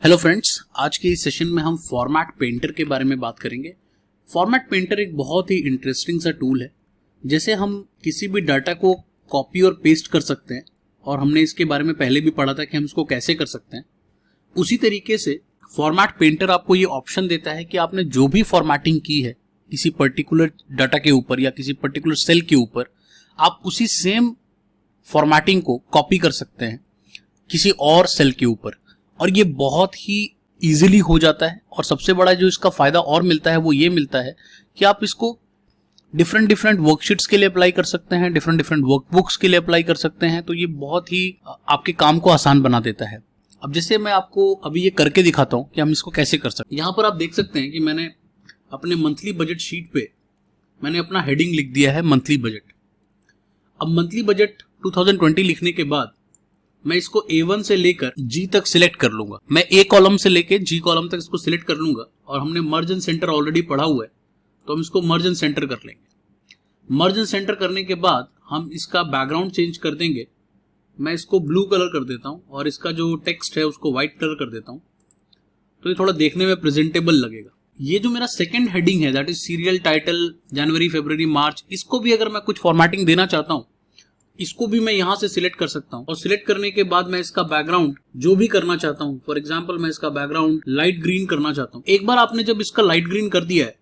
Hello friends, आज के इस सेशन में हम फॉर्मेट पेंटर के बारे में बात करेंगे। फॉर्मेट पेंटर एक बहुत ही इंटरेस्टिंग सा टूल है। जैसे हम किसी भी डाटा को कॉपी और पेस्ट कर सकते हैं, और हमने इसके बारे में पहले भी पढ़ा था कि हम इसको कैसे कर सकते हैं, उसी तरीके से फॉर्मेट पेंटर आपको ये ऑप्शन देता है कि आपने जो भी फॉर्मेटिंग की है किसी पर्टिकुलर डाटा के ऊपर या किसी पर्टिकुलर सेल के ऊपर, आप उसी सेम फॉर्मेटिंग को कॉपी कर सकते हैं किसी और सेल के ऊपर, और ये बहुत ही इजीली हो जाता है। और सबसे बड़ा जो इसका फायदा और मिलता है वो ये मिलता है कि आप इसको डिफरेंट वर्कशीट्स के लिए अप्लाई कर सकते हैं, डिफरेंट वर्कबुक्स के लिए अप्लाई कर सकते हैं। तो ये बहुत ही आपके काम को आसान बना देता है। अब जैसे मैं आपको अभी ये करके दिखाता हूँ कि हम इसको कैसे कर सकते हैं। यहाँ पर आप देख सकते हैं कि मैंने अपने मंथली बजट शीट पे मैंने अपना हेडिंग लिख दिया है मंथली बजट। अब मंथली बजट 2020 लिखने के बाद मैं इसको A1 से लेकर G तक सिलेक्ट कर लूंगा। मैं A कॉलम से लेकर G कॉलम तक इसको सिलेक्ट कर लूंगा, और हमने मर्ज एंड सेंटर ऑलरेडी पढ़ा हुआ है, तो हम इसको मर्ज एंड सेंटर कर लेंगे। मर्ज एंड सेंटर करने के बाद हम इसका बैकग्राउंड चेंज कर देंगे। मैं इसको ब्लू कलर कर देता हूं और इसका जो टेक्स्ट है उसको व्हाइट कलर कर देता हूं, तो ये थोड़ा देखने में प्रेजेंटेबल लगेगा। ये जो मेरा सेकेंड हेडिंग है, दैट इज सीरियल टाइटल जनवरी फरवरी मार्च, इसको भी अगर मैं कुछ फॉर्मेटिंग देना चाहता हूं, इसको भी मैं यहां से सिलेक्ट कर सकता हूं। और सिलेक्ट करने के बाद मैं इसका बैकग्राउंड जो भी करना चाहता हूं, फॉर एग्जांपल मैं इसका बैकग्राउंड लाइट ग्रीन करना चाहता हूं। एक बार आपने जब इसका लाइट ग्रीन कर दिया है,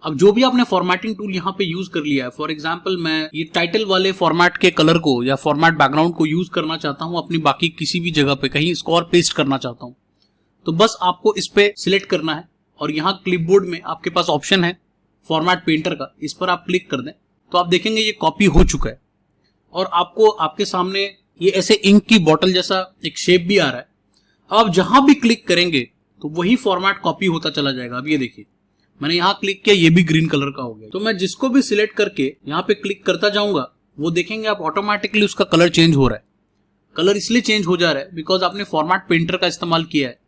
अब जो भी आपने फॉर्मेटिंग टूल यहां पे यूज कर लिया है, फॉर एग्जांपल मैं ये टाइटल वाले फॉर्मेट के कलर को या फॉर्मेट बैकग्राउंड को यूज करना चाहता हूं अपनी बाकी किसी भी जगह पे, कहीं इसको और पेस्ट करना चाहता हूं, तो बस आपको इस पे सिलेक्ट करना है। और यहाँ क्लिपबोर्ड में आपके पास ऑप्शन है फॉर्मेट पेंटर का, इस पर आप क्लिक कर दें तो आप देखेंगे ये कॉपी हो चुका है। और आपको आपके सामने ये ऐसे इंक की बोतल जैसा एक शेप भी आ रहा है। अब जहां भी क्लिक करेंगे तो वही फॉर्मेट कॉपी होता चला जाएगा। अब ये देखिए, मैंने यहां क्लिक किया, ये भी ग्रीन कलर का हो गया। तो मैं जिसको भी सिलेक्ट करके यहां पे क्लिक करता जाऊंगा, वो देखेंगे आप ऑटोमेटिकली उसका कलर चेंज हो रहा है। कलर इसलिए चेंज हो जा रहा है बिकॉज आपने फॉर्मेट पेंटर का इस्तेमाल किया है।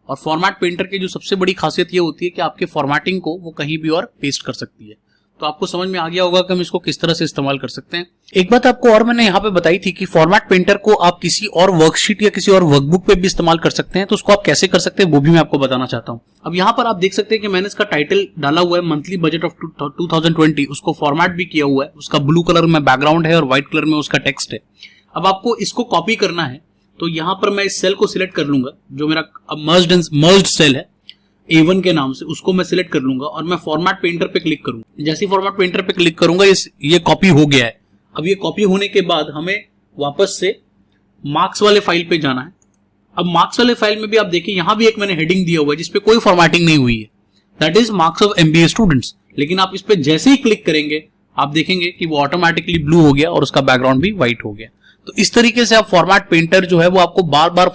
और फॉर्मेट पेंटर की जो सबसे बड़ी खासियत ये होती है कि आपके फॉर्मेटिंग को वो कहीं भी और पेस्ट कर सकती है। तो आपको समझ में आ गया होगा कि हम इसको किस तरह से इस्तेमाल कर सकते हैं। एक बात आपको और मैंने यहाँ पे बताई थी कि फॉर्मेट पेंटर को आप किसी और वर्कशीट या किसी और वर्कबुक पे भी इस्तेमाल कर सकते हैं, तो उसको आप कैसे कर सकते हैं वो भी मैं आपको बताना चाहता हूँ। अब यहाँ पर आप देख सकते हैं कि मैंने इसका टाइटल डाला हुआ है मंथली बजट ऑफ 2020, उसको फॉर्मेट भी किया हुआ है, उसका ब्लू कलर में बैकग्राउंड है और व्हाइट कलर में उसका टेक्स्ट है। अब आपको इसको कॉपी करना है, तो यहाँ पर मैं इस सेल को सिलेक्ट कर लूंगा जो मेरा मर्ज्ड सेल है A1 के नाम से, उसको मैं सिलेक्ट कर लूंगा और मैं फॉर्मेट पेंटर पे क्लिक करूंगा। जैसे ही फॉर्मेट पेंटर पे क्लिक करूंगा ये कॉपी हो गया है। अब ये कॉपी होने के बाद हमें वापस से मार्क्स वाले फाइल पे जाना है। अब मार्क्स वाले फाइल में भी आप देखिए, यहां भी एक मैंने हेडिंग दिया हुआ है जिसपे कोई फॉर्मेटिंग नहीं हुई है, that is marks of MBA students. लेकिन आप इस पे जैसे ही क्लिक करेंगे आप देखेंगे कि वो ऑटोमेटिकली ब्लू हो गया और उसका बैकग्राउंड भी व्हाइट हो गया। तो इस तरीके से आप फॉर्मेट पेंटर जो है वो आपको बार बार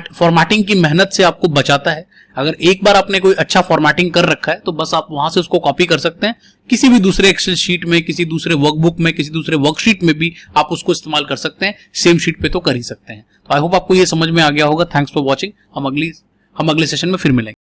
फॉर्मेटिंग की मेहनत से आपको बचाता है। अगर एक बार आपने कोई अच्छा फॉर्मेटिंग कर रखा है तो बस आप वहां से उसको कॉपी कर सकते हैं, किसी भी दूसरे एक्सेल शीट में, किसी दूसरे वर्कबुक में, किसी दूसरे वर्कशीट में भी आप उसको इस्तेमाल कर सकते हैं। सेम शीट पे तो कर ही सकते हैं। तो आई होप आपको ये समझ में आ गया होगा। Thanks for watching. हम अगले सेशन में फिर मिलेंगे।